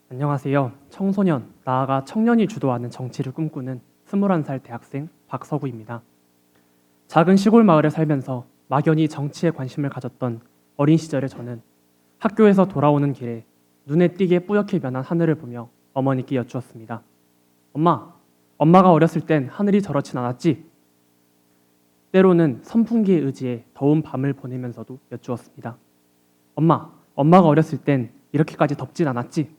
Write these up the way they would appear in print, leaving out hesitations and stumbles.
안녕하세요. 청소년, 나아가 청년이 주도하는 정치를 꿈꾸는 21살 대학생 박서구입니다. 작은 시골 마을에 살면서 막연히 정치에 관심을 가졌던 어린 시절의 저는 학교에서 돌아오는 길에 눈에 띄게 뿌옇게 변한 하늘을 보며 어머니께 여쭈었습니다. 엄마가 어렸을 땐 하늘이 저렇진 않았지? 때로는 선풍기에 의지해 더운 밤을 보내면서도 여쭈었습니다. 엄마가 어렸을 땐 이렇게까지 덥진 않았지?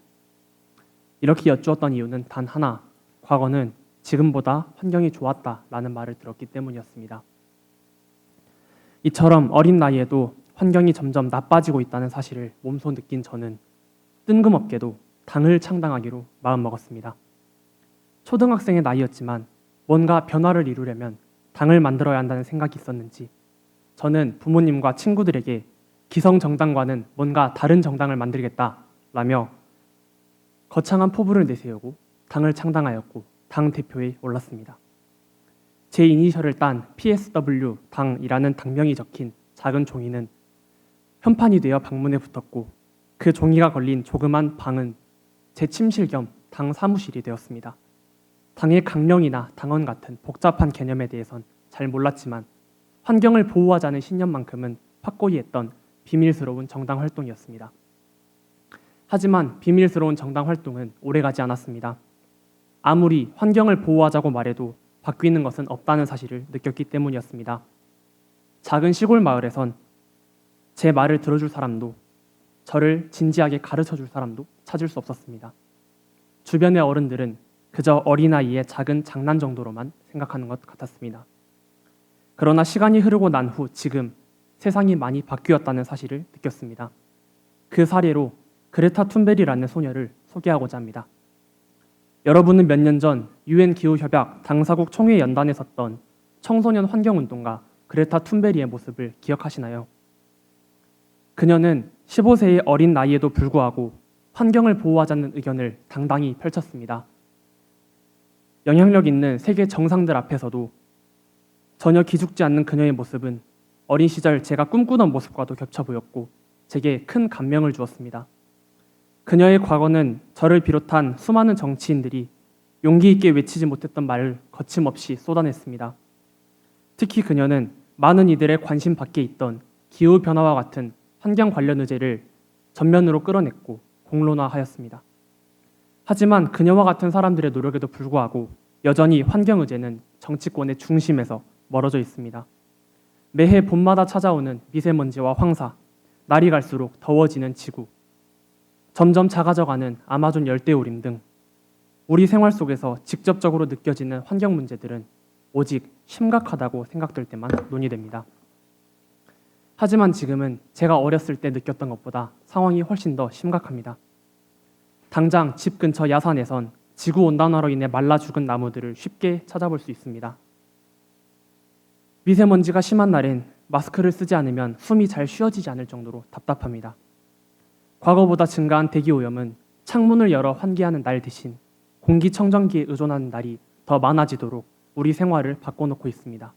이렇게 여쭈었던 이유는 단 하나, 과거는 지금보다 환경이 좋았다라는 말을 들었기 때문이었습니다. 이처럼 어린 나이에도 환경이 점점 나빠지고 있다는 사실을 몸소 느낀 저는 뜬금없게도 당을 창당하기로 마음먹었습니다. 초등학생의 나이였지만 뭔가 변화를 이루려면 당을 만들어야 한다는 생각이 있었는지 저는 부모님과 친구들에게 기성정당과는 뭔가 다른 정당을 만들겠다라며 거창한 포부를 내세우고 당을 창당하였고 당 대표에 올랐습니다. 제 이니셜을 딴 PSW 당이라는 당명이 적힌 작은 종이는 현판이 되어 방문에 붙었고 그 종이가 걸린 조그만 방은 제 침실 겸 당 사무실이 되었습니다. 당의 강령이나 당원 같은 복잡한 개념에 대해선 잘 몰랐지만 환경을 보호하자는 신념만큼은 확고히 했던 비밀스러운 정당 활동이었습니다. 하지만 비밀스러운 정당 활동은 오래가지 않았습니다. 아무리 환경을 보호하자고 말해도 바뀌는 것은 없다는 사실을 느꼈기 때문이었습니다. 작은 시골 마을에선 제 말을 들어줄 사람도 저를 진지하게 가르쳐줄 사람도 찾을 수 없었습니다. 주변의 어른들은 그저 어린아이의 작은 장난 정도로만 생각하는 것 같았습니다. 그러나 시간이 흐르고 난 후 지금 세상이 많이 바뀌었다는 사실을 느꼈습니다. 그 사례로 그레타 툰베리라는 소녀를 소개하고자 합니다. 여러분은 몇 년 전 UN 기후협약 당사국 총회 연단에 섰던 청소년 환경운동가 그레타 툰베리의 모습을 기억하시나요? 그녀는 15세의 어린 나이에도 불구하고 환경을 보호하자는 의견을 당당히 펼쳤습니다. 영향력 있는 세계 정상들 앞에서도 전혀 기죽지 않는 그녀의 모습은 어린 시절 제가 꿈꾸던 모습과도 겹쳐 보였고 제게 큰 감명을 주었습니다. 그녀의 과거는 저를 비롯한 수많은 정치인들이 용기 있게 외치지 못했던 말을 거침없이 쏟아냈습니다. 특히 그녀는 많은 이들의 관심 밖에 있던 기후변화와 같은 환경 관련 의제를 전면으로 끌어냈고 공론화하였습니다. 하지만 그녀와 같은 사람들의 노력에도 불구하고 여전히 환경 의제는 정치권의 중심에서 멀어져 있습니다. 매해 봄마다 찾아오는 미세먼지와 황사, 날이 갈수록 더워지는 지구, 점점 작아져가는 아마존 열대우림 등 우리 생활 속에서 직접적으로 느껴지는 환경 문제들은 오직 심각하다고 생각될 때만 논의됩니다. 하지만 지금은 제가 어렸을 때 느꼈던 것보다 상황이 훨씬 더 심각합니다. 당장 집 근처 야산에선 지구온난화로 인해 말라 죽은 나무들을 쉽게 찾아볼 수 있습니다. 미세먼지가 심한 날엔 마스크를 쓰지 않으면 숨이 잘 쉬어지지 않을 정도로 답답합니다. 과거보다 증가한 대기오염은 창문을 열어 환기하는 날 대신 공기청정기에 의존하는 날이 더 많아지도록 우리 생활을 바꿔놓고 있습니다.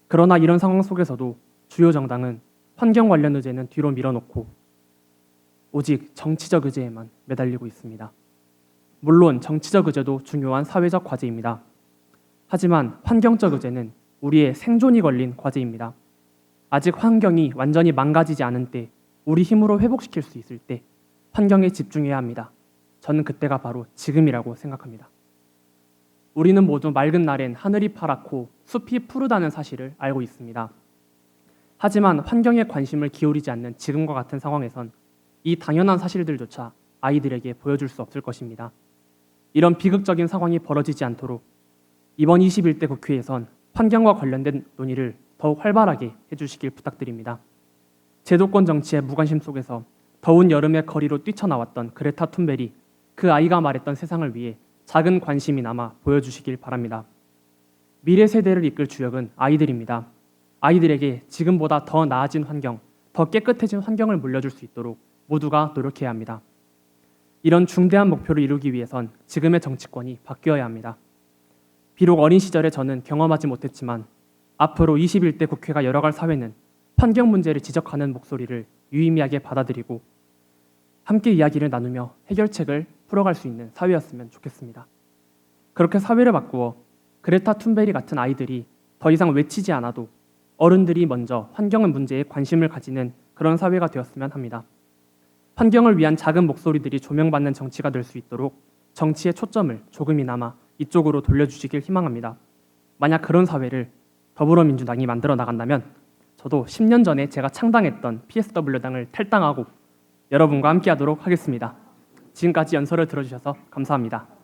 그러나 이런 상황 속에서도 주요 정당은 환경 관련 의제는 뒤로 밀어놓고 오직 정치적 의제에만 매달리고 있습니다. 물론 정치적 의제도 중요한 사회적 과제입니다. 하지만 환경적 의제는 우리의 생존이 걸린 과제입니다. 아직 환경이 완전히 망가지지 않은 때, 우리 힘으로 회복시킬 수 있을 때 환경에 집중해야 합니다. 저는 그때가 바로 지금이라고 생각합니다. 우리는 모두 맑은 날엔 하늘이 파랗고 숲이 푸르다는 사실을 알고 있습니다. 하지만 환경에 관심을 기울이지 않는 지금과 같은 상황에선 이 당연한 사실들조차 아이들에게 보여줄 수 없을 것입니다. 이런 비극적인 상황이 벌어지지 않도록 이번 21대 국회에선 환경과 관련된 논의를 더욱 활발하게 해주시길 부탁드립니다. 제도권 정치의 무관심 속에서 더운 여름의 거리로 뛰쳐나왔던 그레타 툰베리, 그 아이가 말했던 세상을 위해 작은 관심이 남아 보여주시길 바랍니다. 미래 세대를 이끌 주역은 아이들입니다. 아이들에게 지금보다 더 나아진 환경, 더 깨끗해진 환경을 물려줄 수 있도록 모두가 노력해야 합니다. 이런 중대한 목표를 이루기 위해선 지금의 정치권이 바뀌어야 합니다. 비록 어린 시절에 저는 경험하지 못했지만 앞으로 21대 국회가 열어갈 사회는 환경 문제를 지적하는 목소리를 유의미하게 받아들이고, 함께 이야기를 나누며 해결책을 풀어갈 수 있는 사회였으면 좋겠습니다. 그렇게 사회를 바꾸어 그레타 툰베리 같은 아이들이 더 이상 외치지 않아도 어른들이 먼저 환경 문제에 관심을 가지는 그런 사회가 되었으면 합니다. 환경을 위한 작은 목소리들이 조명받는 정치가 될 수 있도록 정치의 초점을 조금이나마 이쪽으로 돌려주시길 희망합니다. 만약 그런 사회를 더불어민주당이 만들어 나간다면 저도 10년 전에 제가 창당했던 PSW당을 탈당하고 여러분과 함께하도록 하겠습니다. 지금까지 연설을 들어주셔서 감사합니다.